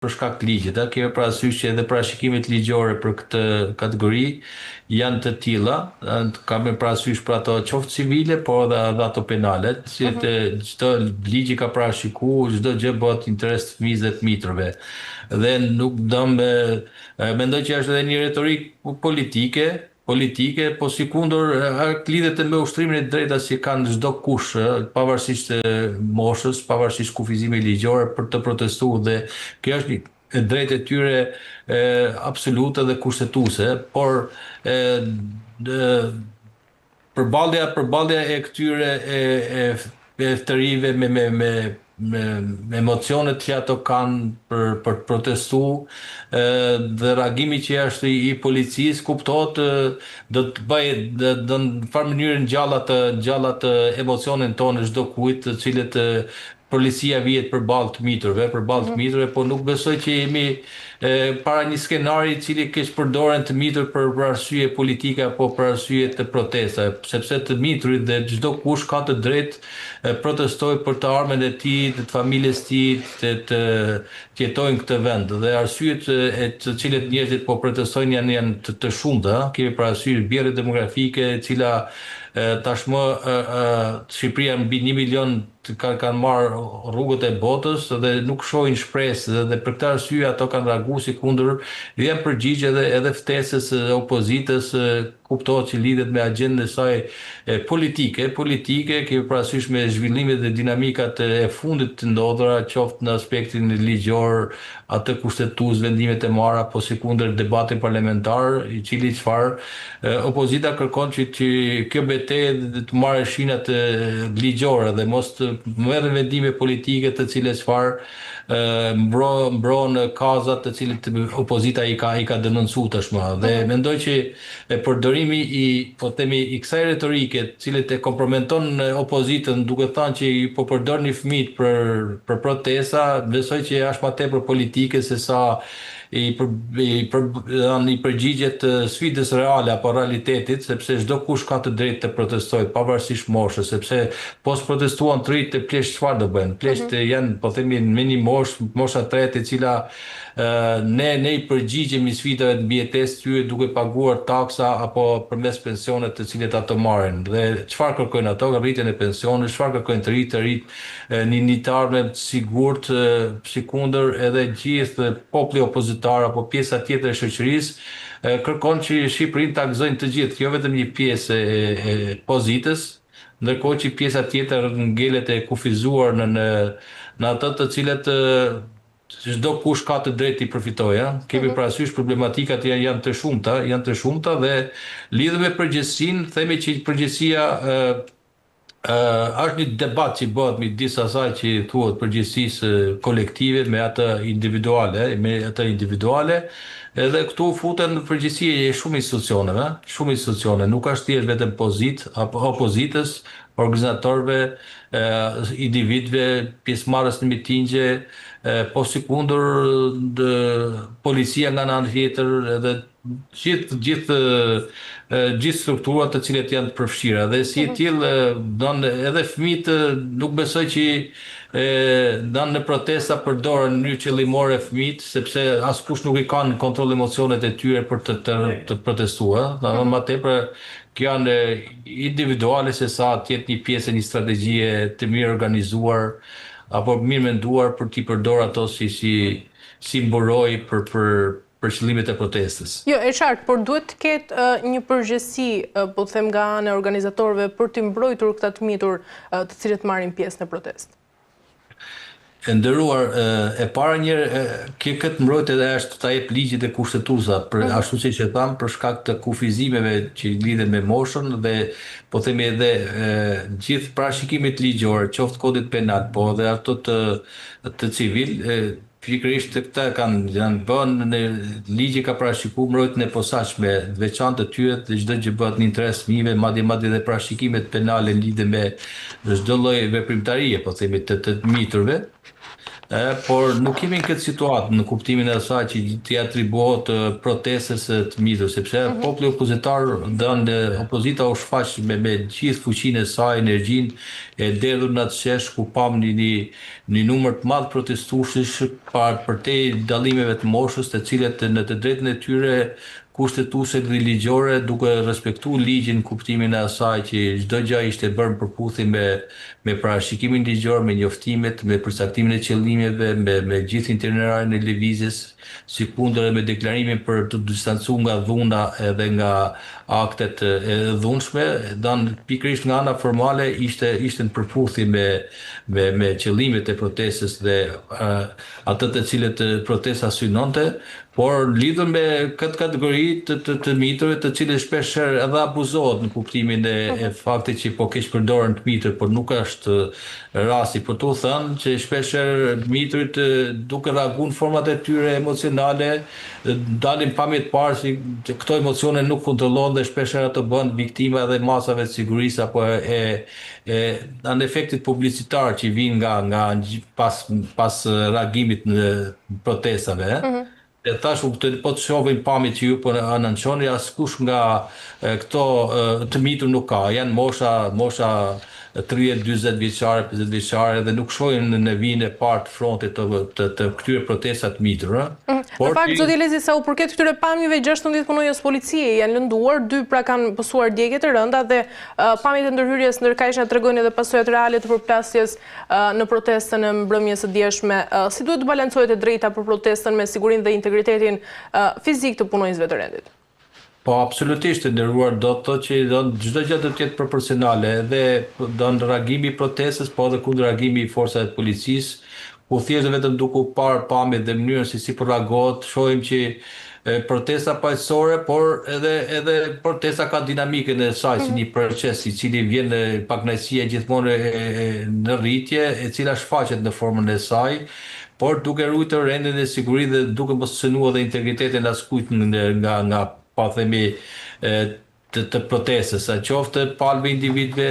për shkak të ligjit. Kemi parasysh që edhe parashikimet ligjore për këtë kategori janë të tilla, kam parasysh për ato qoftë civile, por edhe ato penale, që çdo ligj ka parashikuar çdo gjë bëhet interes të fëmijës dhe të mitrëve. Dhe nuk mendoj që është edhe një retorikë politike, po sikundër lidhet me ushtrimin e drejtave që kanë çdo kush, pavarësisht moshës, pavarësisht kufizimit ligjor për të protestuar dhe kjo është e drejtë e tyre absolute dhe kushtetuese, por përballja e këtyre e ftërive me emocionet që ato kanë për të protestuar dhe reagimi që është i policisë kuptohet do të bëjë në farë mënyrë ngjallat emocionin tonë çdo kujt të cilët policia vihet përballë të mitrëve, por nuk besoj që jemi para një skenari i cili keq përdoren të mitër për arsye politike apo për arsye të protestave, sepse të mitrit dhe çdo kush ka të drejtë protestojë për të armën e tij, të familjes së tij, të jetojnë këtë vend. Dhe arsyet e të cilët njerëzit po protestojnë janë të shumta. Kemi parasysh bjerrje demografike, e cila tashmë Shqipëria mbi 1 milion kanë marrë rrugët e botës dhe nuk shohin shpresë dhe për këtë arsye ato kanë reaguar si kundër dhe janë përgjigje edhe ftesës së opozitës, kuptohet që lidhet me agjendën e saj politike, kemi parasysh me zhvillimet dhe dinamikat e fundit të ndodhura, qoftë në aspektin ligjor, atë kushtetues, vendimet e marra, po sikundër debatin parlamentar, i cili çfarë opozita kërkon që kjo betejë të marrë shinat ligjore dhe mos të merren vendime politike të cilës çfarë mbron kazat të cilët opozita i ka denoncuar tashmë. Dhe mendoj që përdorimi i kësaj retorike, të cilët e komprometon opozitën duke thënë që po përdorni fëmijët për protesta, besoj që është më tepër politike se sa i përgjigjet sfidës reale apo realitetit, sepse çdo kush ka të drejtë të protestojë pavarësisht moshës, sepse po protestuan të rinjt të pleqt çfarë do bëjnë? Pleqt janë, po themi, me një mosha tretë e cila ne i përgjigjemi sfidave të mbijetesë tyre duke paguar taksa apo përmes pensionet të cilet ato marrin. Dhe çfarë kërkojnë ato? Rritjen e pensionit, çfarë kërkojnë të rritë ninjitarëve të sigurt, sikundër edhe gjithë populli opozitar apo pjesa tjetër e shoqërisë kërkon që Shqipërinë ta gëzojnë të gjithë, jo vetëm një pjesë e pozitës, ndërkohë që pjesa tjetër ngelet e kufizuar në ato të cilët çdo kush ka të drejtë i përfitojë. Kemi parasysh problematikat janë të shumta dhe lidhur me përgjegjësinë, themi që përgjegjësia është një debat që bëhet midis asaj që thuhet përgjegjësisë kolektive me atë individuale, edhe këtu futen përgjegjësi e shumë institucione, nuk është thjesht vetëm pozitë apo opozitës, organizatorëve, individëve, pjesëmarrës në mitingje, po sikundër policia nga ana tjetër edhe gjithë strukturat të cilet janë të përfshira dhe si e tillë edhe fëmijët nuk besoj që në protesta përdoren në mënyrë qëllimore fëmijët, sepse askush nuk i kanë kontroll emocionet e tyre për të protestuar. Më tepër kjo janë individuale se sa të jetë një pjesë e një strategjie të mirë organizuar apo mirë menduar për t'i përdorur ato si mburoj për qëllimet e protestës. Jo, e qartë, por duhet të ketë një përgjegjësi, po them nga ana e organizatorëve për të mbrojtur këta të mitur të cilët marrin pjesë në protestë. E nderuar, e para këtë mbrojtje është ta jep ligjit e kushtetuesa, ashtu siç e tham, për shkak të kufizimeve që lidhen me moshën dhe po themi edhe gjithë parashikimit ligjor, qoftë kodit penal, po edhe ato të civil, pikërisht këta janë bënë në ligji ka parashikuar mbrojtjen e posaçme, veçantë të tyre dhe çdo gjë bëhet në interes të fëmijëve, madje edhe parashikimet penale lidhen me çdo lloj veprimtarie, po themi të miturve. por nuk kemi në këtë situatë në kuptimin e asaj që t'i atribuohet protestës të mitur, sepse populli opozitar opozita u shfaq me gjithë fuqinë e saj, energjinë e derdhur në atë shesh ku pam një numër të madh protestuesish përtej dallimeve të moshës, të cilët në të drejtën e tyre kushtetuese dhe ligjore, duke respektuar ligjin në kuptimin e asaj që çdo gjë ishte bërë në përputhje me parashikimin ligjor, me njoftimet, me përcaktimin e qëllimeve, me gjithë itinerarin e lëvizjes, sikundër me deklarimin për të distancuar nga dhuna edhe nga aktet e dhunshme, pikërisht nga ana formale ishte në përputhje me qëllimet e protestës dhe atë të cilët protesta synonte, por lidhur me këtë kategori të miturve, të cilët shpeshherë edhe abuzohet në kuptimin e faktit që po keq përdoren të mitur, por nuk është rasti. Por tu thënë që shpeshherë miturit duke reaguar në format e tyre emocionale, dalin pamje të parë si këto emocione nuk kontrollohen dhe shpeshherë ato bëhen viktima edhe masave të sigurisë apo në efektit publicitar që vijnë nga pas reagimit në protestave. E thash, po të shohin pamjet që ju po nënçoni, askush nga këto të mitur nuk ka. Janë mosha 30, 40 vjeçare, 50 vjeçare dhe nuk shohin në vijën e parë të frontit të këtyre protestat të mitur. Në fakt, zoti Lezi, sa u përket këtyre pamjeve, 16 punonjës policie janë lënduar, 2 pra kanë pësuar djegje të rënda dhe pamjet e ndërhyrjes ndërkaqeshme tregojnë edhe pasojat reale të përplasjes në protestën e mbrëmjes së dieshme. Si duhet të balancohet e drejta për protestën me sigurinë dhe integritetin fizik të punonjësve të rendit? Po, absolutisht e nderuar, do të thotë që çdo gjë do të jetë proporcionale, edhe reagimi i protestës, po edhe kundër reagimi i forcave të policisë, ku thjesht vetëm duke parë pamjet dhe mënyrën se si po reagohet, shohim që protesta paqësore, por edhe protesta ka dinamikën e saj si një proces i cili vjen pakënaqësia gjithmonë në rritje, e cila shfaqet në formën e saj, por duke ruajtur rendin e sigurisë dhe duke mos cënuar edhe integritetin e askujt nga pa themi të protestës, a qoftë palme individëve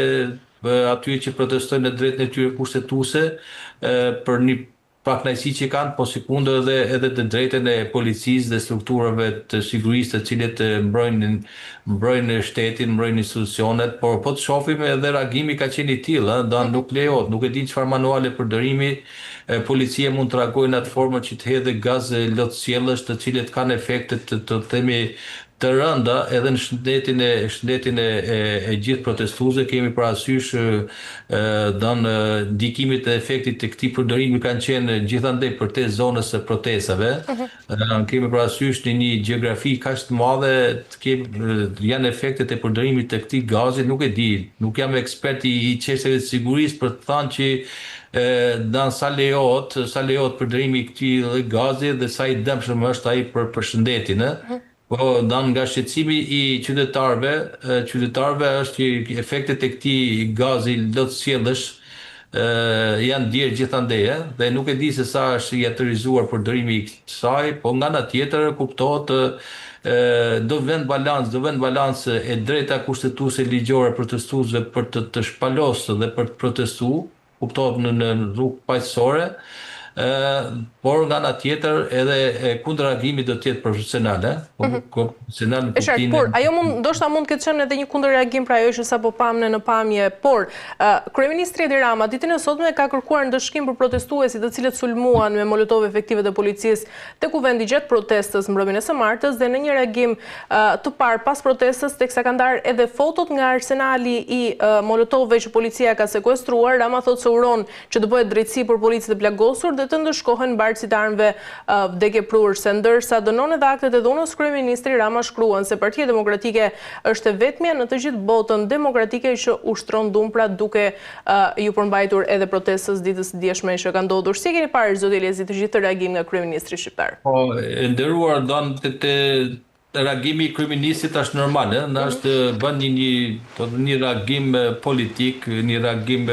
aty që protestojnë në drejtën e tyre kushtetuese për një pakënaqësi që kanë, po sikundër edhe të drejtën e policisë dhe strukturave të sigurisë të cilët mbrojnë shtetin, mbrojnë institucionet, por po të shohim edhe reagimi ka qenë i tillë, nuk lejohet, nuk e di çfarë manuale përdorimi, policia mund të reagojë në atë formë që të hedhë gaz lotësjellësh të cilët kanë efekte të themi të rënda edhe në shëndetin e gjithë protestuesve. Kemi parasysh ndikimit e efektit të këtij përdorimi kanë qenë gjithandej përtes zonës së protestave. Kemi parasysh në një gjeografi kaq të madhe janë efektet e përdorimit të këtij gazi, nuk e di, nuk jam ekspert i çështjeve të sigurisë për të thënë që sa lejohet përdorimi i këtij gazi dhe sa i dëmshëm është ai për shëndetin. Po, nga shqetësimi i qytetarëve është që efektet e këtij gazi lotësjellësh janë djerë gjithandej, dhe nuk e di se sa është i autorizuar përdorimi i kësaj, po nga ana tjetër kuptohet do vend balans e drejta kushtetuese ligjore protestuesve për të shpalosur dhe për të protestuar, kuptohet në rrugë paqësore. Por nga ana tjetër edhe kundërreagimi do të jetë profesional, profesional në kuptimin. Por ajo ndoshta mund të ketë qenë edhe një kundërreagim pra ajo që sapo pamne në pamje, por kryeministri Edi Rama ditën e sotme ka kërkuar ndëshkim për protestuesit të cilët sulmuan me molotov efektive të policisë tek u vendi gjatë protestës mbrëmjen e së martës, dhe në një reagim të parë pas protestës, teksa ka ndarë edhe fotot nga arsenali i molotovëve që policia ka sekuestruar, Rama thotë se uron që të bëhet drejtësi për policët e plagosur dhe të ndëshkohen mbartësit e armëve vdekje prurëse, ndërsa dënon edhe aktet e dhunës, kryeministri Rama shkruan se Partia Demokratike është e vetmja në të gjithë botën demokratike që ushtron dhunë, pra duke ju përmbajtur edhe protestës ditës së dieshme që ka ndodhur. Si keni parë zoti Lezi të gjithë reagim nga kryeministri shqiptar? Po, e nderuar, reagimi i kryeministit është normal, është bën një reagim politik, një reagim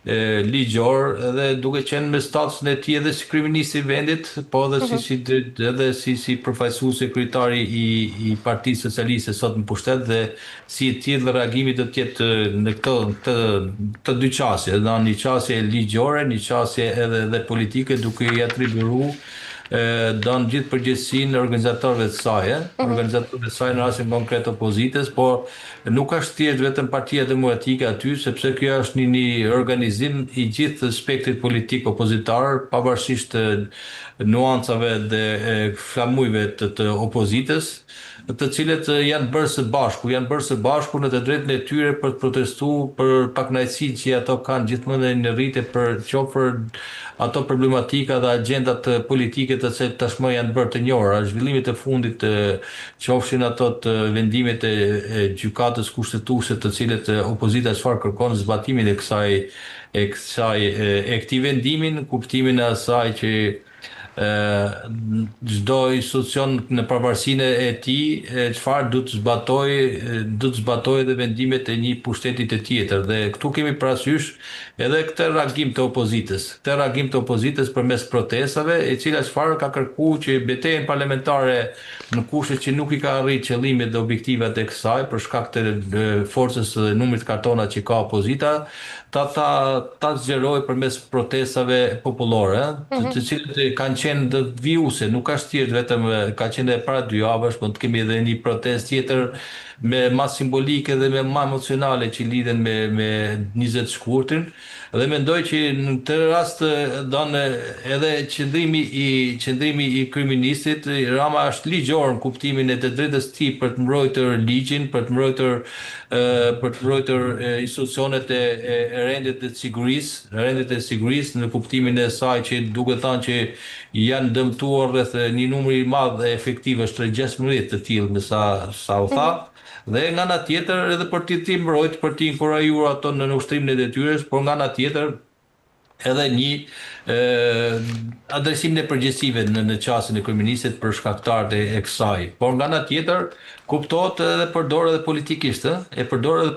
ligjor dhe duke qenë me statusin e tij edhe si kryeminist i vendit, po edhe si përfaqësues kryetari i Partisë Socialiste sot në pushtet dhe si i tillë reagimi do të jetë në këtë dy qasje, në një qasje ligjore, një qasje edhe politike, duke i atribuar don gjithë përgjegjësinë organizatorëve të saj, organizatorëve të saj në rastin konkret opozitës, por nuk është thjesht vetëm Partia Demokratike aty, sepse kjo është një organizim i gjithë spektrit politik opozitar, pavarësisht nuancave dhe flamujve të opozitës, të cilët janë bërë së bashku në të drejtën e tyre për të protestuar për pakënaqësinë që ato kanë gjithmonë në rritje për qofër ato problematika dhe agendat politike të cilat tashmë janë bërë të njohura, zhvillimet e fundit qofshin ato të vendimet e gjykatës kushtetuese të cilët opozita çfarë kërkon zbatimin e këtij vendimin, kuptimin e asaj që çdo institucion në pavarësinë e tij çfarë do të zbatojë edhe vendimet e një pushteti tjetër dhe këtu kemi parasysh edhe këtë reagim të opozitës përmes protestave, e cila çfarë ka kërkuar që betejën parlamentare në kushte që nuk i ka arritur qëllimet dhe objektivat e kësaj për shkak të forcës dhe numrit kartona që ka opozita, ta zgjeroj përmes protestave popullore, të cilët kanë qenë të vijuse, nuk ka thjesht vetëm ka qenë edhe para 2 javësh, por të kemi edhe një protestë tjetër me mas simbolike dhe me ma emocionale që lidhen me 20 shkurtin, dhe mendoj që në këtë rast edhe qëndrimi i kryeministit Rama është ligjor në kuptimin e të drejtës tij për të mbrojtur ligjin, për të mbrojtur institucionet e rendit e sigurisë në kuptimin e saj që duke thënë që janë dëmtuar rreth një numër i madh efektive, është 16 të tillë me sa u tha. Dhe nga ana tjetër edhe për t'i mbrojtë, për t'i inkurajuar ato në ushtrimin e detyrës, por nga ana tjetër edhe një adresimin e përgjegjësive në qasjen e kryeministit për shkaktarët e kësaj. Por nga ana tjetër kuptohet edhe përdor edhe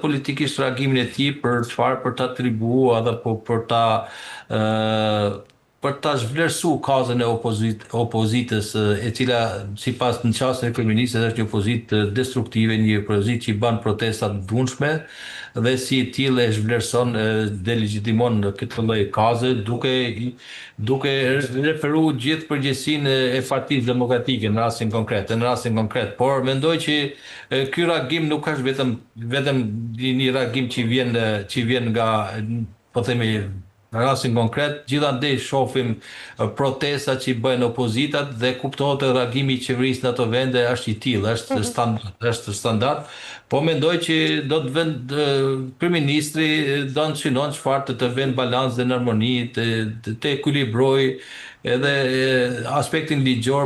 politikisht reagimin e tij për çfarë, për ta atribuar edhe për ta zhvlerësuar kazën e opozitës, e cila sipas në qasjen e kryeministit është një opozitë destruktive, një opozitë që bën protesta të dhunshme dhe si e tillë e zhvlerëson, delegjitimon këtë lloj kaze duke referuar gjithë përgjegjësinë e Partisë Demokratike në rastin konkret. Por mendoj që ky reagim nuk është vetëm një reagim që vjen nga, po themi, në rastin konkret, gjithandej shohim protesta që bëjnë opozitat dhe kuptohet e reagimi i qeverisë në ato vende është i tillë, është standard, po mendoj që do të vend kryeministri do të synon çfarë të vend balans dhe në harmoni, të ekuilibroj edhe aspektin ligjor